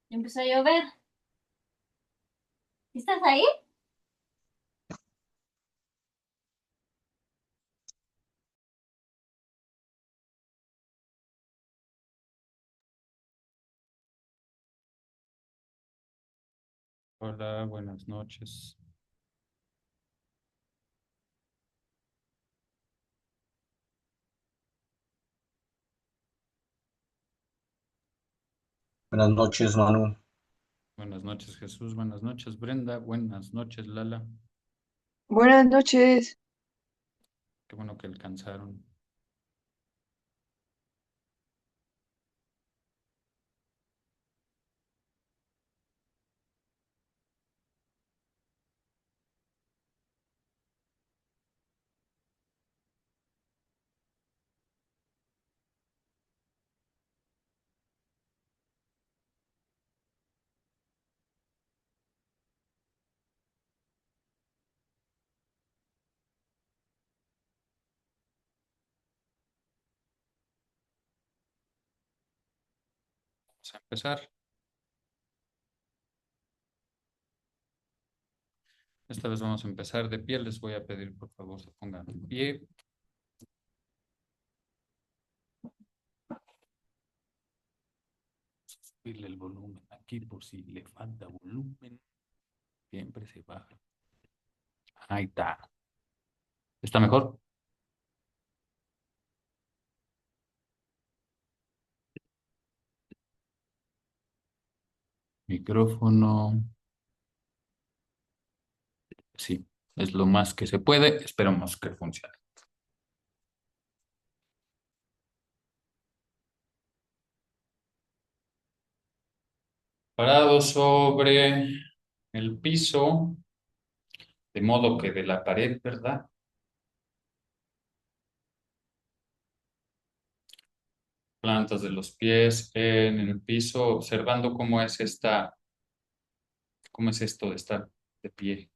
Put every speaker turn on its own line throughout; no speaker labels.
Y empezó a llover. ¿Estás ahí?
Hola, buenas noches.
Buenas noches, Manu.
Buenas noches, Jesús. Buenas noches, Brenda. Buenas noches, Lala.
Buenas noches.
Qué bueno que alcanzaron. Vamos a empezar. Esta vez vamos a empezar de pie. Les voy a pedir, por favor, se pongan de pie. Subirle el volumen aquí por si le falta volumen. Siempre se baja. Ahí está. ¿Está mejor? Micrófono. Sí, es lo más que se puede. Esperamos que funcione. Parado sobre el piso, de modo que de la pared, ¿verdad? Plantas de los pies en el piso, observando cómo es esto de estar de pie.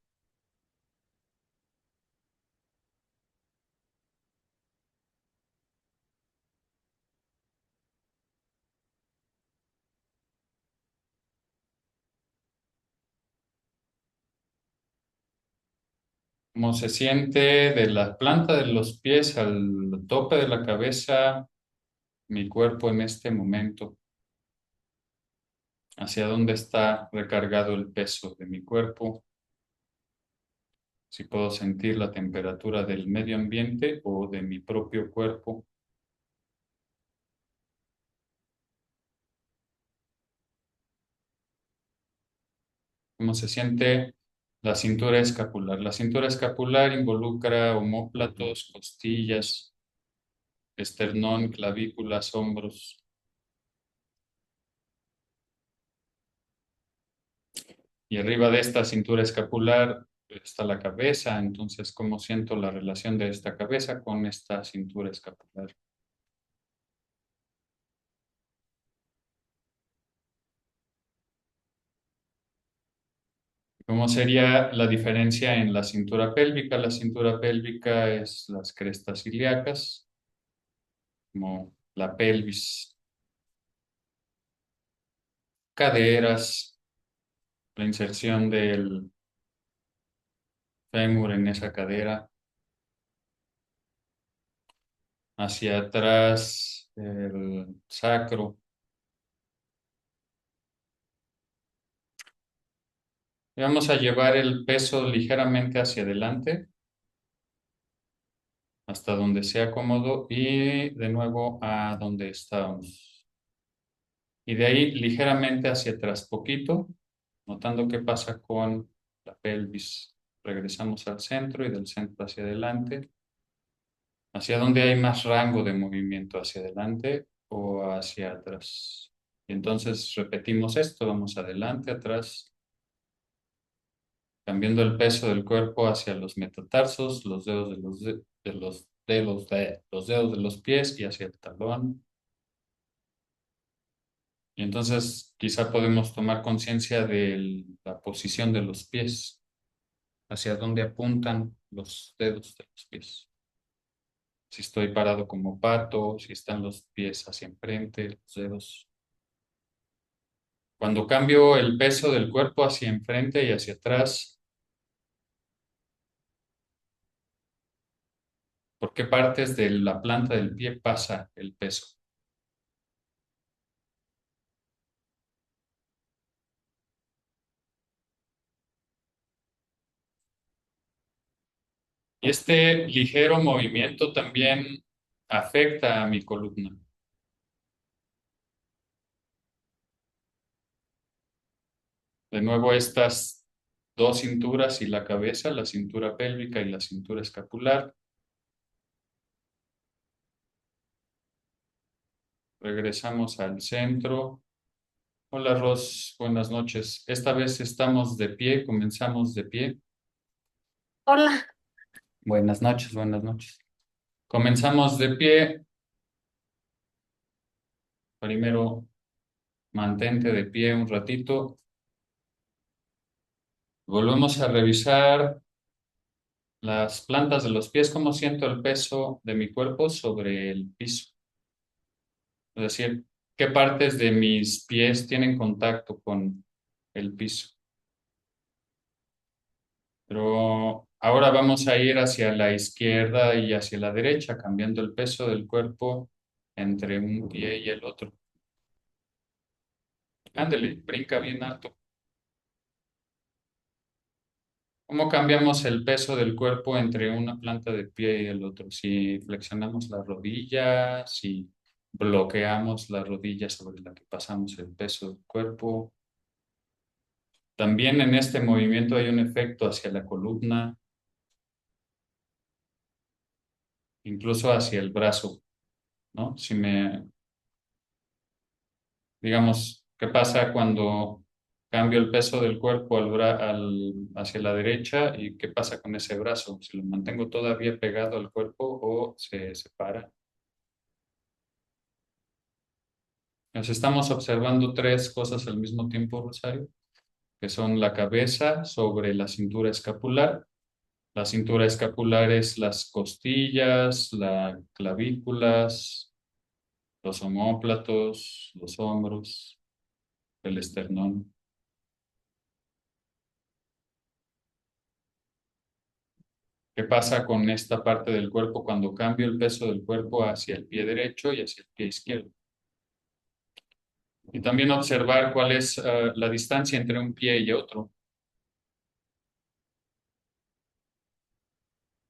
Cómo se siente de la planta de los pies al tope de la cabeza, mi cuerpo en este momento, hacia dónde está recargado el peso de mi cuerpo, si puedo sentir la temperatura del medio ambiente o de mi propio cuerpo. Cómo se siente la cintura escapular. La cintura escapular involucra omóplatos, costillas, esternón, clavículas, hombros. Y arriba de esta cintura escapular está la cabeza. Entonces, ¿cómo siento la relación de esta cabeza con esta cintura escapular? ¿Cómo sería la diferencia en la cintura pélvica? La cintura pélvica es las crestas ilíacas, como la pelvis, caderas, la inserción del fémur en esa cadera, hacia atrás el sacro. Y vamos a llevar el peso ligeramente hacia adelante hasta donde sea cómodo y de nuevo a donde estábamos. Y de ahí ligeramente hacia atrás, poquito, notando qué pasa con la pelvis. Regresamos al centro y del centro hacia adelante, hacia donde hay más rango de movimiento, hacia adelante o hacia atrás. Y entonces repetimos esto, vamos adelante, atrás, cambiando el peso del cuerpo hacia los metatarsos, los dedos los dedos de los pies y hacia el talón. Y entonces quizá podemos tomar conciencia de la posición de los pies, hacia dónde apuntan los dedos de los pies. Si estoy parado como pato, si están los pies hacia enfrente, los dedos, Cuando cambio el peso del cuerpo hacia enfrente y hacia atrás, ¿por qué partes de la planta del pie pasa el peso? Y este ligero movimiento también afecta a mi columna. De nuevo, estas dos cinturas y la cabeza, la cintura pélvica y la cintura escapular. Regresamos al centro. Hola Ros, buenas noches. Esta vez estamos de pie, comenzamos de pie.
Hola.
Buenas noches, buenas noches. Comenzamos de pie. Primero, mantente de pie un ratito. Volvemos a revisar las plantas de los pies, cómo siento el peso de mi cuerpo sobre el piso. Es decir, qué partes de mis pies tienen contacto con el piso. Pero ahora vamos a ir hacia la izquierda y hacia la derecha, cambiando el peso del cuerpo entre un pie y el otro. Ándale, brinca bien alto. ¿Cómo cambiamos el peso del cuerpo entre una planta de pie y el otro? Si flexionamos la rodilla, si bloqueamos la rodilla sobre la que pasamos el peso del cuerpo. También en este movimiento hay un efecto hacia la columna, incluso hacia el brazo, ¿no? Digamos, ¿qué pasa cuando cambio el peso del cuerpo hacia la derecha y qué pasa con ese brazo? ¿Si lo mantengo todavía pegado al cuerpo o se separa? Nos estamos observando tres cosas al mismo tiempo, Rosario, que son la cabeza sobre la cintura escapular. La cintura escapular es las costillas, las clavículas, los omóplatos, los hombros, el esternón. ¿Qué pasa con esta parte del cuerpo cuando cambio el peso del cuerpo hacia el pie derecho y hacia el pie izquierdo? Y también observar cuál es la distancia entre un pie y otro.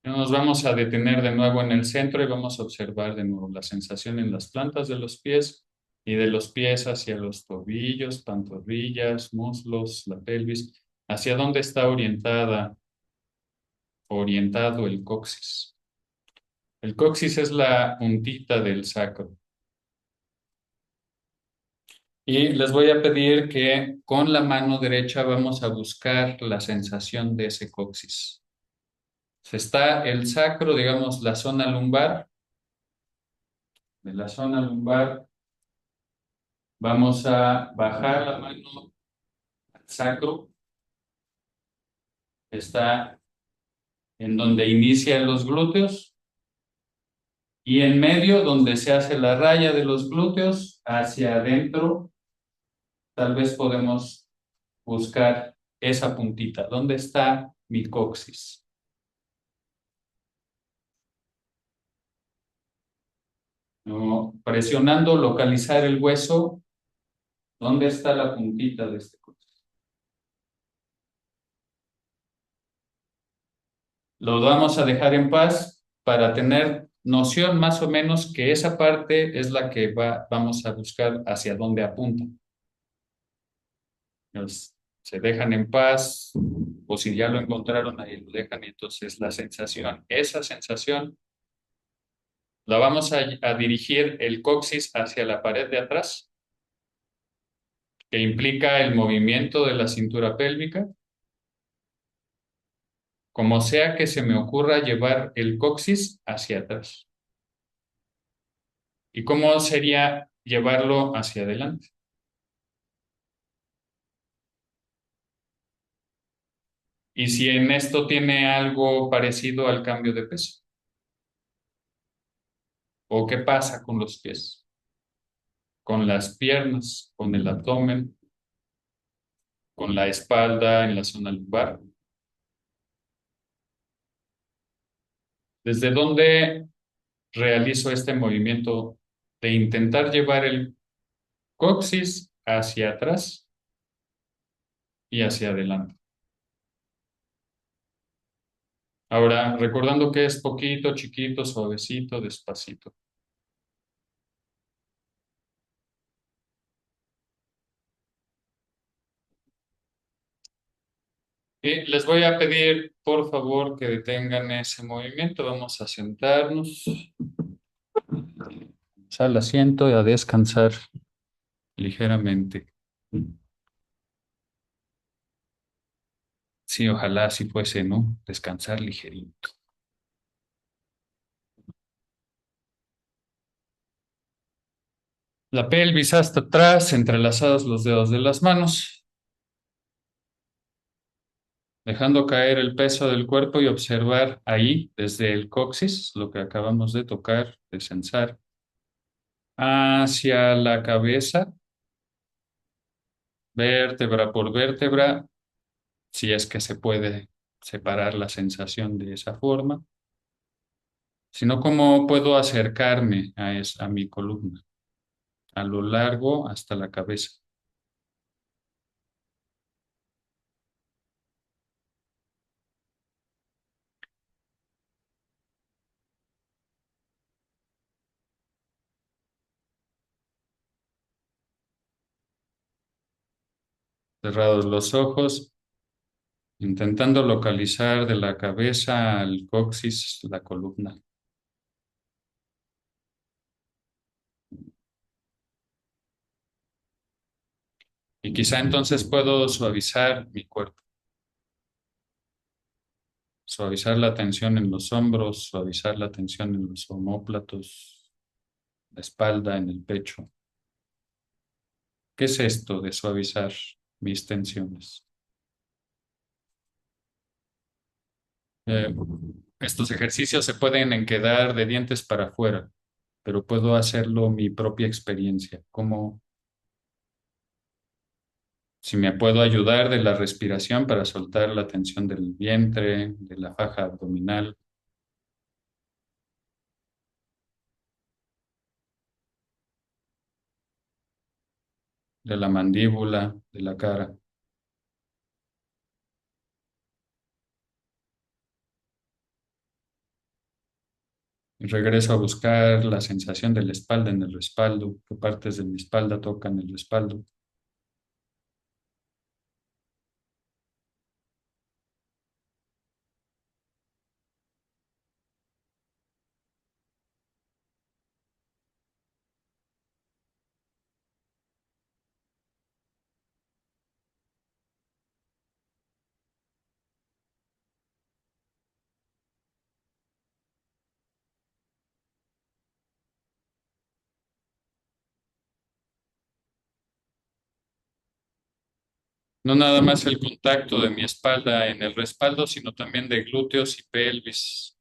Nos vamos a detener de nuevo en el centro y vamos a observar de nuevo la sensación en las plantas de los pies y de los pies hacia los tobillos, pantorrillas, muslos, la pelvis. ¿Hacia dónde está orientado el coxis? El coxis es la puntita del sacro. Y les voy a pedir que con la mano derecha vamos a buscar la sensación de ese coxis. Está el sacro, digamos, la zona lumbar. De la zona lumbar vamos a bajar la mano al sacro. Está en donde inician los glúteos y en medio donde se hace la raya de los glúteos hacia adentro. Tal vez podemos buscar esa puntita. ¿Dónde está mi coxis? ¿No? Presionando, localizar el hueso. ¿Dónde está la puntita de este coxis? Lo vamos a dejar en paz para tener noción más o menos que esa parte es la que vamos a buscar hacia dónde apunta. Se dejan en paz, o si ya lo encontraron, ahí lo dejan, y entonces esa sensación, la vamos a dirigir el coxis hacia la pared de atrás, que implica el movimiento de la cintura pélvica, como sea que se me ocurra llevar el coxis hacia atrás. ¿Y cómo sería llevarlo hacia adelante? Y si en esto tiene algo parecido al cambio de peso, ¿o qué pasa con los pies, con las piernas, con el abdomen? con la espalda en la zona lumbar. ¿Desde dónde realizo este movimiento de intentar llevar el coxis hacia atrás y hacia adelante? Ahora, recordando que es poquito, chiquito, suavecito, despacito. Y les voy a pedir, por favor, que detengan ese movimiento. Vamos a sentarnos al asiento y a descansar ligeramente. Sí, ojalá así fuese, ¿no? Descansar ligerito. La pelvis hasta atrás, entrelazados los dedos de las manos, dejando caer el peso del cuerpo y observar ahí, desde el coxis, lo que acabamos de tocar, de censar, hacia la cabeza, vértebra por vértebra, si es que se puede separar la sensación de esa forma, sino cómo puedo acercarme a mi columna, a lo largo hasta la cabeza. Cerrados los ojos, intentando localizar de la cabeza al coxis la columna. Y quizá entonces puedo suavizar mi cuerpo, suavizar la tensión en los hombros, suavizar la tensión en los omóplatos, la espalda, en el pecho. ¿Qué es esto de suavizar mis tensiones? Eh, Estos ejercicios se pueden quedar de dientes para afuera, pero puedo hacerlo mi propia experiencia, como si me puedo ayudar de la respiración para soltar la tensión del vientre, de la faja abdominal, de la mandíbula, de la cara. Y regreso a buscar la sensación de la espalda en el respaldo, qué partes de mi espalda tocan el respaldo. No nada más el contacto de mi espalda en el respaldo, sino también de glúteos y pelvis,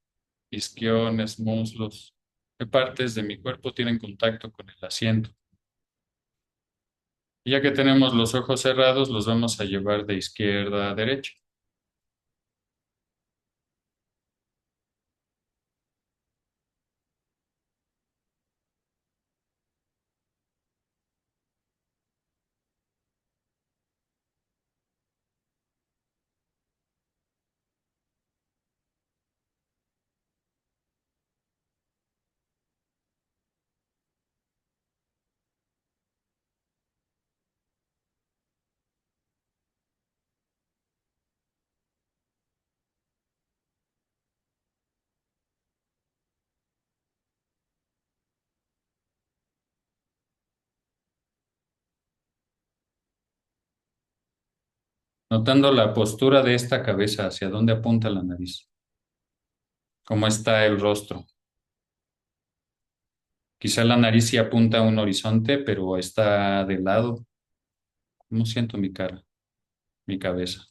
isquiones, muslos. ¿Qué partes de mi cuerpo tienen contacto con el asiento? Y ya que tenemos los ojos cerrados, los vamos a llevar de izquierda a derecha. Notando la postura de esta cabeza, hacia dónde apunta la nariz, cómo está el rostro. Quizá la nariz sí apunta a un horizonte, pero está de lado. ¿Cómo siento mi cara, mi cabeza?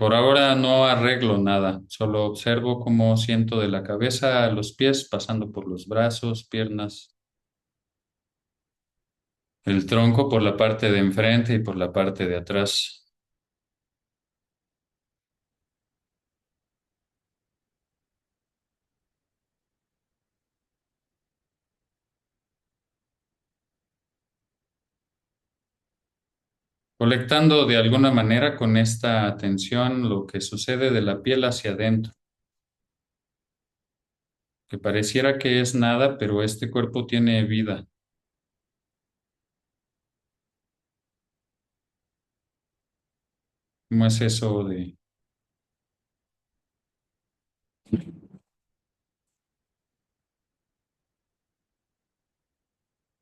Por ahora no arreglo nada, solo observo cómo siento de la cabeza a los pies, pasando por los brazos, piernas, el tronco por la parte de enfrente y por la parte de atrás. Colectando de alguna manera con esta atención lo que sucede de la piel hacia adentro, que pareciera que es nada, pero este cuerpo tiene vida. ¿Cómo es eso de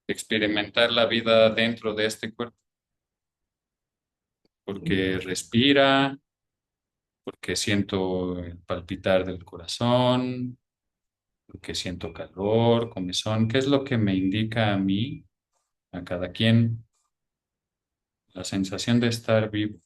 experimentar la vida dentro de este cuerpo? Porque respira, porque siento el palpitar del corazón, porque siento calor, comezón. ¿Qué es lo que me indica a mí, a cada quien, la sensación de estar vivo?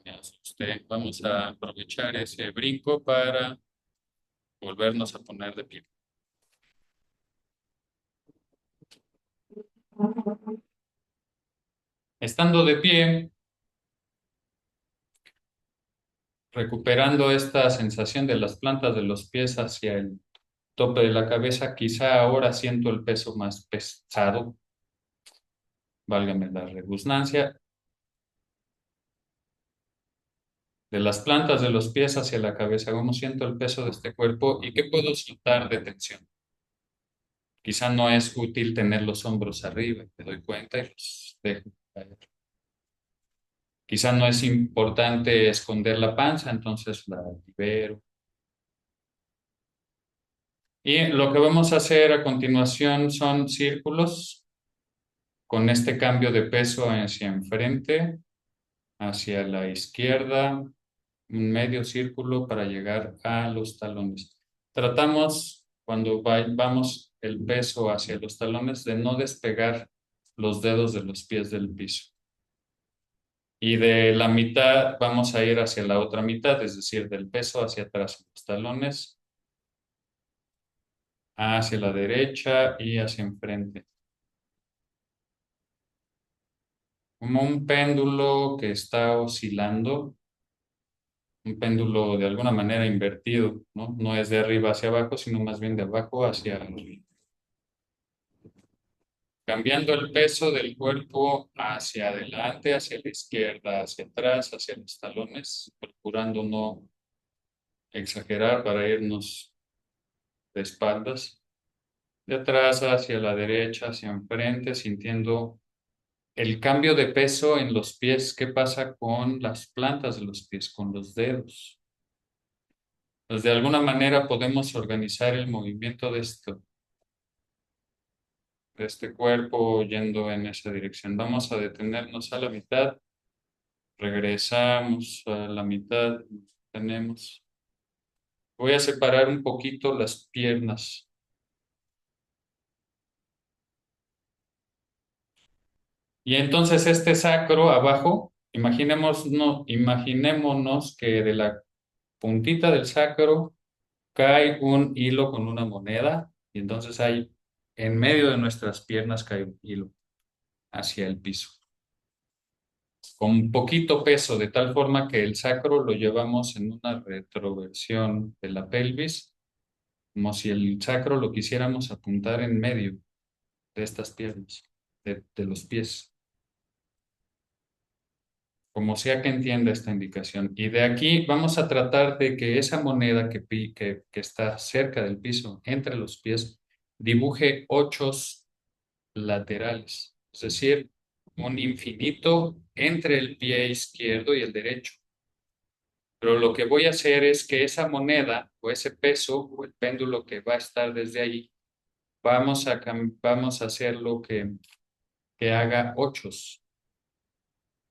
Me asusté. Vamos a aprovechar ese brinco para volvernos a poner de pie. Estando de pie, recuperando esta sensación de las plantas de los pies hacia el tope de la cabeza, quizá ahora siento el peso más pesado, válgame la redundancia, de las plantas de los pies hacia la cabeza. ¿Cómo siento el peso de este cuerpo y qué puedo soltar de tensión? Quizá no es útil tener los hombros arriba, me doy cuenta y los dejo caer. Quizá no es importante esconder la panza, entonces la libero. Y lo que vamos a hacer a continuación son círculos con este cambio de peso hacia enfrente, hacia la izquierda, un medio círculo para llegar a los talones. Tratamos, cuando vamos el peso hacia los talones, de no despegar los dedos de los pies del piso. Y de la mitad vamos a ir hacia la otra mitad, es decir, del peso hacia atrás, los talones hacia la derecha y hacia enfrente. Como un péndulo que está oscilando, un péndulo de alguna manera invertido, ¿no? No es de arriba hacia abajo, sino más bien de abajo hacia arriba. Cambiando el peso del cuerpo hacia adelante, hacia la izquierda, hacia atrás, hacia los talones, procurando no exagerar para irnos de espaldas, de atrás hacia la derecha, hacia enfrente, sintiendo el cambio de peso en los pies. ¿Qué pasa con las plantas de los pies, con los dedos? Pues de alguna manera podemos organizar el movimiento de este cuerpo yendo en esa dirección. Vamos a detenernos a la mitad, regresamos a la mitad, tenemos. Voy a separar un poquito las piernas. Y entonces este sacro abajo, imaginémonos que de la puntita del sacro cae un hilo con una moneda y entonces hay en medio de nuestras piernas cae un hilo hacia el piso, con poquito peso, de tal forma que el sacro lo llevamos en una retroversión de la pelvis, como si el sacro lo quisiéramos apuntar en medio de estas piernas, de los pies, como sea que entienda esta indicación. Y de aquí vamos a tratar de que esa moneda que está cerca del piso, entre los pies, dibuje ochos laterales, es decir, un infinito entre el pie izquierdo y el derecho. Pero lo que voy a hacer es que esa moneda o ese peso o el péndulo que va a estar desde ahí vamos a hacer lo que haga ochos.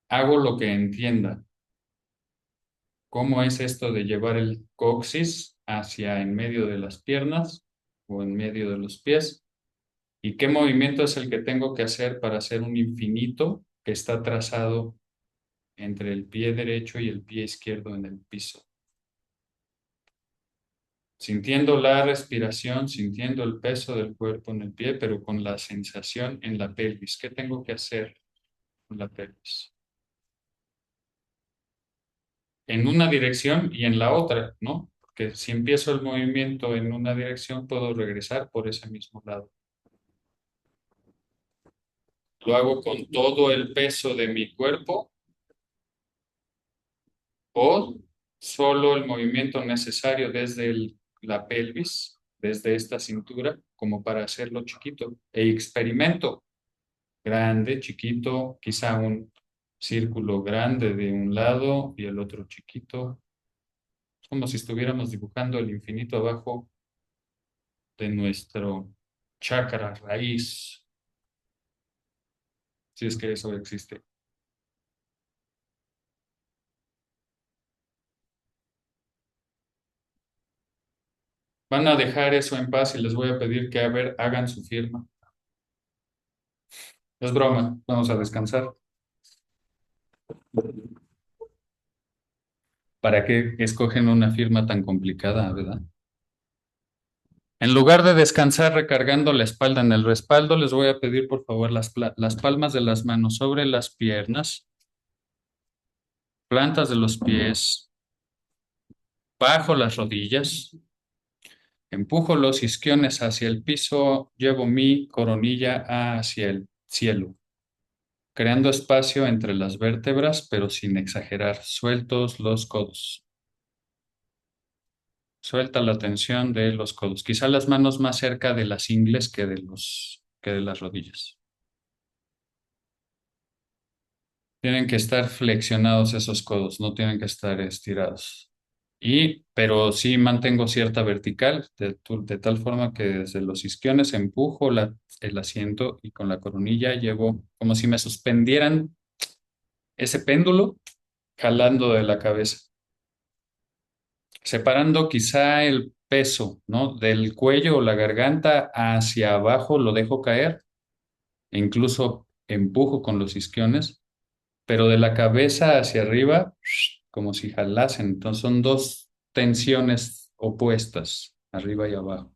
Hago lo que entienda. ¿Cómo es esto de llevar el coxis hacia en medio de las piernas o en medio de los pies? ¿Y qué movimiento es el que tengo que hacer para hacer un infinito que está trazado entre el pie derecho y el pie izquierdo en el piso? Sintiendo la respiración, sintiendo el peso del cuerpo en el pie, pero con la sensación en la pelvis. ¿Qué tengo que hacer con la pelvis? En una dirección y en la otra, ¿no? Porque si empiezo el movimiento en una dirección, puedo regresar por ese mismo lado. Lo hago con todo el peso de mi cuerpo o solo el movimiento necesario desde la pelvis, desde esta cintura, como para hacerlo chiquito. E experimento grande, chiquito, quizá un círculo grande de un lado y el otro chiquito. Es como si estuviéramos dibujando el infinito abajo de nuestro chakra raíz, si es que eso existe. Van a dejar eso en paz y les voy a pedir que, a ver, hagan su firma. Es broma, vamos a descansar. ¿Para qué escogen una firma tan complicada, verdad? En lugar de descansar recargando la espalda en el respaldo, les voy a pedir por favor las palmas de las manos sobre las piernas, plantas de los pies, bajo las rodillas, empujo los isquiones hacia el piso, llevo mi coronilla hacia el cielo, creando espacio entre las vértebras, pero sin exagerar, sueltos los codos. Suelta la tensión de los codos. Quizá las manos más cerca de las ingles que de las rodillas. Tienen que estar flexionados esos codos, no tienen que estar estirados. Pero sí mantengo cierta vertical, de tal forma que desde los isquiones empujo el asiento y con la coronilla llevo como si me suspendieran ese péndulo jalando de la cabeza, separando quizá el peso, ¿no? Del cuello o la garganta hacia abajo, lo dejo caer e incluso empujo con los isquiones, pero de la cabeza hacia arriba, como si jalasen. Entonces son dos tensiones opuestas, arriba y abajo.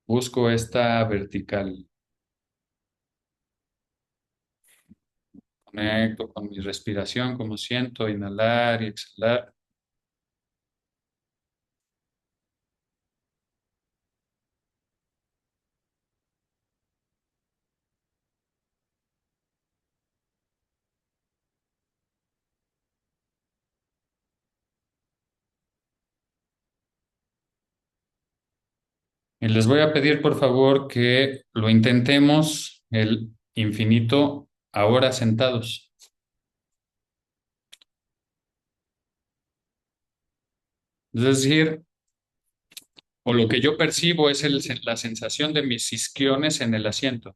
Busco esta vertical. Conecto con mi respiración, como siento, inhalar y exhalar. Y les voy a pedir, por favor, que lo intentemos el infinito ahora sentados. Es decir, o lo que yo percibo es la sensación de mis isquiones en el asiento.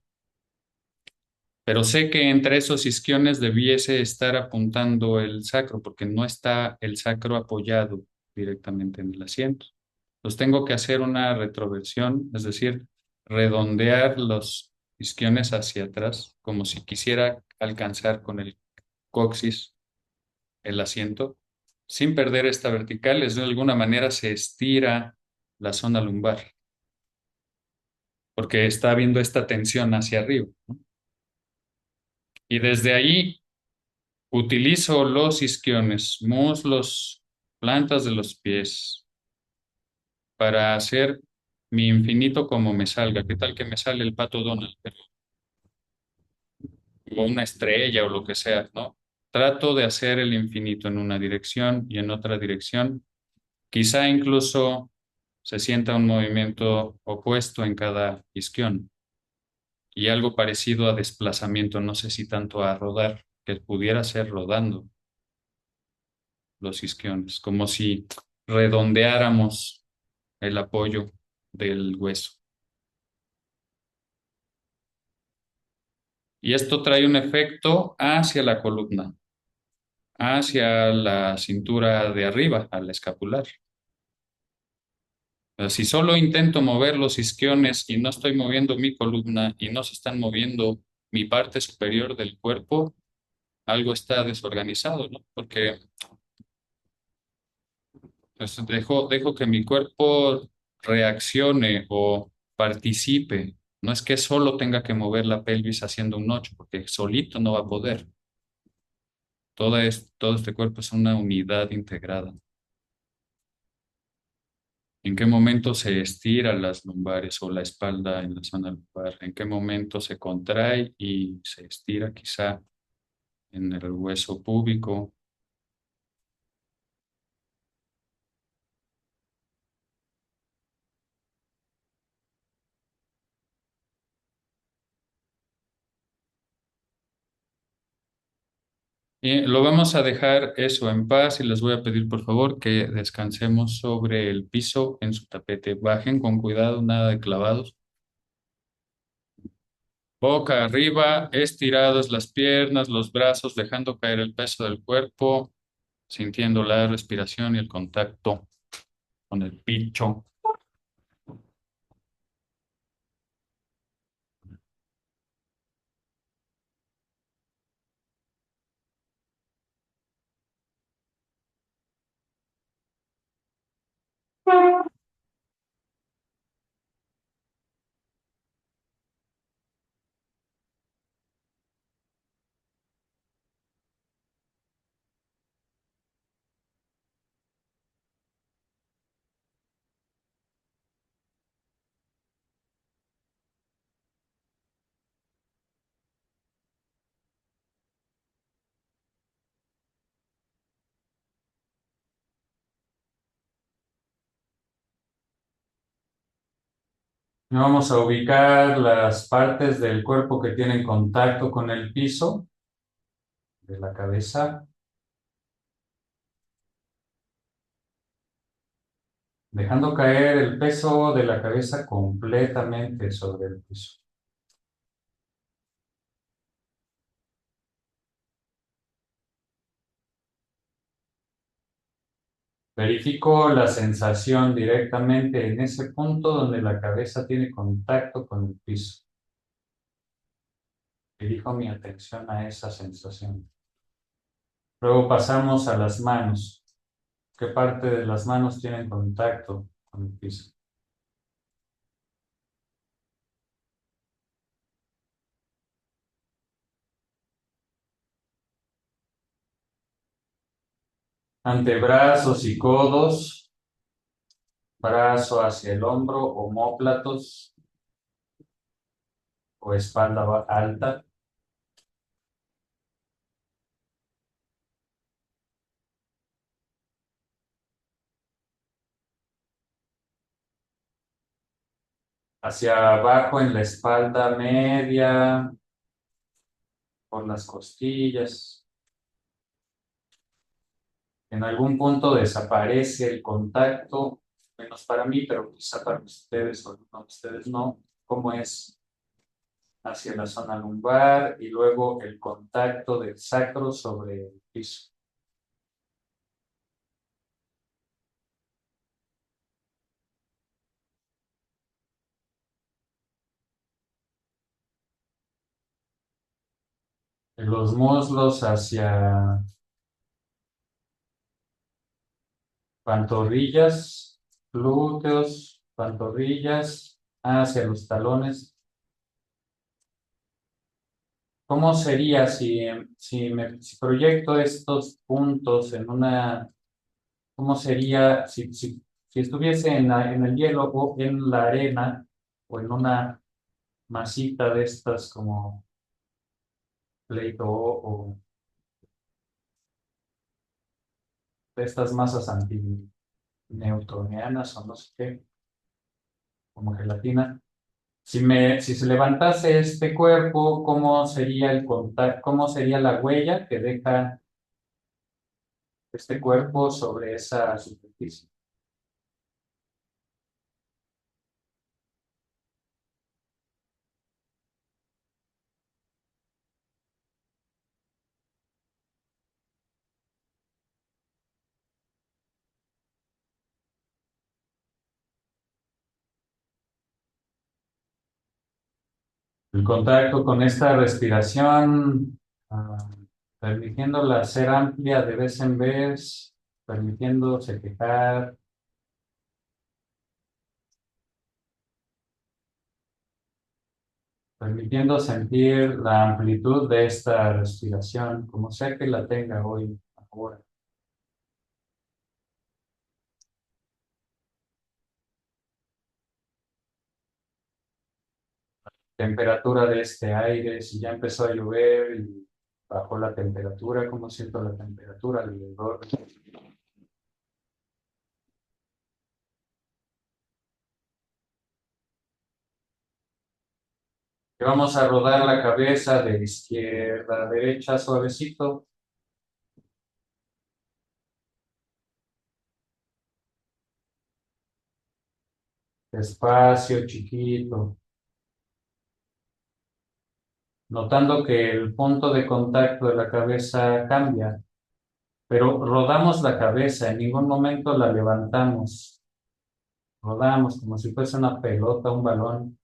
Pero sé que entre esos isquiones debiese estar apuntando el sacro, porque no está el sacro apoyado directamente en el asiento. Entonces tengo que hacer una retroversión, es decir, redondear los isquiones hacia atrás, como si quisiera alcanzar con el coxis el asiento, sin perder esta vertical, de alguna manera se estira la zona lumbar, porque está habiendo esta tensión hacia arriba, ¿no? Y desde ahí utilizo los isquiones, muslos, plantas de los pies, para hacer mi infinito como me salga. ¿Qué tal que me sale el pato Donald? O una estrella o lo que sea, ¿no? Trato de hacer el infinito en una dirección y en otra dirección. Quizá incluso se sienta un movimiento opuesto en cada isquión y algo parecido a desplazamiento, no sé si tanto a rodar, que pudiera ser rodando los isquiones, como si redondeáramos el apoyo del hueso. Y esto trae un efecto hacia la columna, hacia la cintura de arriba, al escapular. Si solo intento mover los isquiones y no estoy moviendo mi columna y no se están moviendo mi parte superior del cuerpo, algo está desorganizado, ¿no? Porque pues, dejo que mi cuerpo reaccione o participe. No es que solo tenga que mover la pelvis haciendo un 8, porque solito no va a poder. Todo este cuerpo es una unidad integrada. ¿En qué momento se estira las lumbares o la espalda en la zona lumbar? ¿En qué momento se contrae y se estira quizá en el hueso púbico? Y lo vamos a dejar eso en paz y les voy a pedir por favor que descansemos sobre el piso en su tapete. Bajen con cuidado, nada de clavados. Boca arriba, estiradas las piernas, los brazos, dejando caer el peso del cuerpo, sintiendo la respiración y el contacto con el picho. Vamos a ubicar las partes del cuerpo que tienen contacto con el piso de la cabeza, dejando caer el peso de la cabeza completamente sobre el piso. Verifico la sensación directamente en ese punto donde la cabeza tiene contacto con el piso. Dirijo mi atención a esa sensación. Luego pasamos a las manos. ¿Qué parte de las manos tienen contacto con el piso? Antebrazos y codos, brazo hacia el hombro, omóplatos o espalda alta. Hacia abajo en la espalda media, por las costillas. En algún punto desaparece el contacto, menos para mí, pero quizá para ustedes o no, ustedes no, cómo es hacia la zona lumbar y luego el contacto del sacro sobre el piso. Los muslos hacia pantorrillas, glúteos, pantorrillas, hacia los talones. ¿Cómo sería si proyecto estos puntos en una, cómo sería si estuviese en el hielo o en la arena o en una masita de estas como pleito o de estas masas antinewtonianas o no sé qué, como gelatina? Si se levantase este cuerpo, ¿cómo sería el contacto, cómo sería la huella que deja este cuerpo sobre esa superficie? El contacto con esta respiración, permitiéndola ser amplia de vez en vez, permitiéndose quejar, permitiendo sentir la amplitud de esta respiración, como sea que la tenga hoy, ahora. Temperatura de este aire, si ya empezó a llover y bajó la temperatura, cómo siento la temperatura alrededor. Y vamos a rodar la cabeza de izquierda a derecha suavecito, despacio, chiquito, notando que el punto de contacto de la cabeza cambia, pero rodamos la cabeza, en ningún momento la levantamos, rodamos como si fuese una pelota, un balón.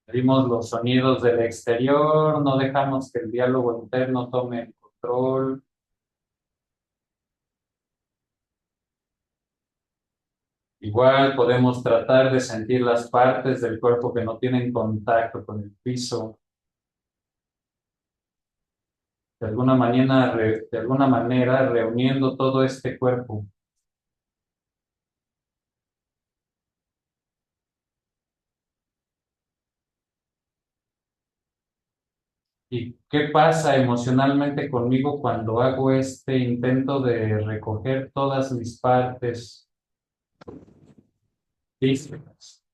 Oímos los sonidos del exterior, no dejamos que el diálogo interno tome el control. Igual podemos tratar de sentir las partes del cuerpo que no tienen contacto con el piso. De alguna manera reuniendo todo este cuerpo. ¿Y qué pasa emocionalmente conmigo cuando hago este intento de recoger todas mis partes físicas?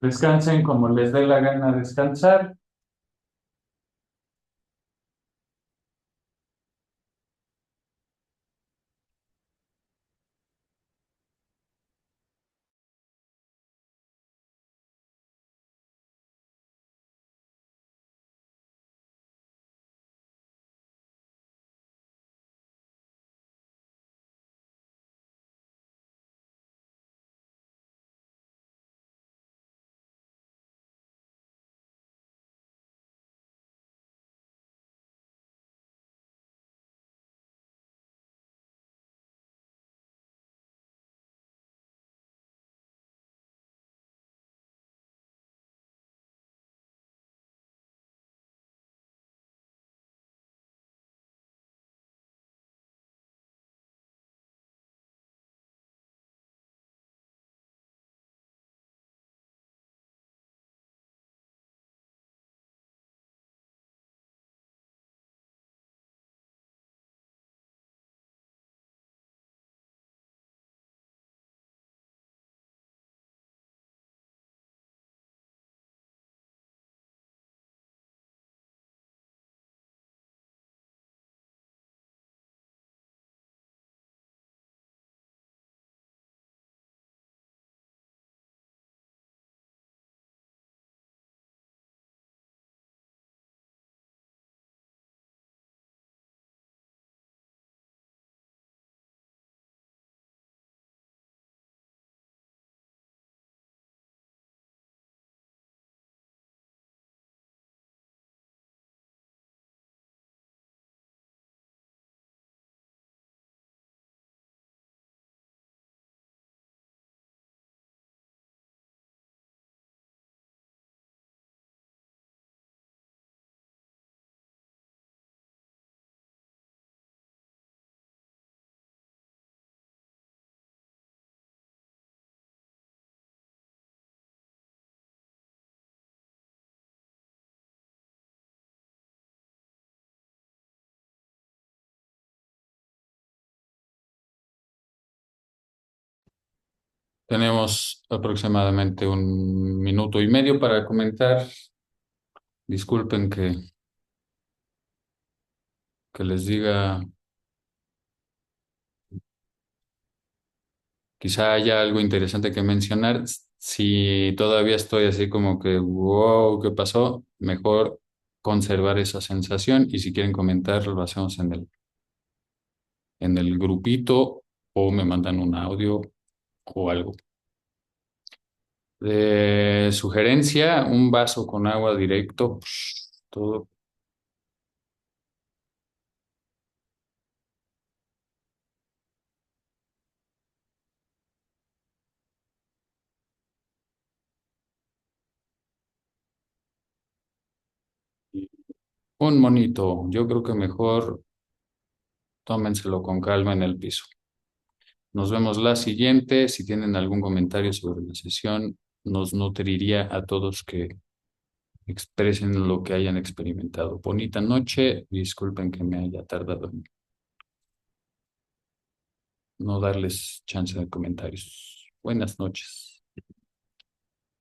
Descansen como les dé la gana descansar. Tenemos aproximadamente 1 minuto y medio para comentar. Disculpen que les diga, quizá haya algo interesante que mencionar. Si todavía estoy así como que, wow, ¿qué pasó? Mejor conservar esa sensación y si quieren comentar, lo hacemos en el grupito o me mandan un audio o algo. De sugerencia, un vaso con agua directo, todo un monito. Yo creo que mejor tómenselo con calma en el piso. Nos vemos la siguiente. Si tienen algún comentario sobre la sesión, nos nutriría a todos que expresen lo que hayan experimentado. Bonita noche. Disculpen que me haya tardado en no darles chance de comentarios. Buenas noches.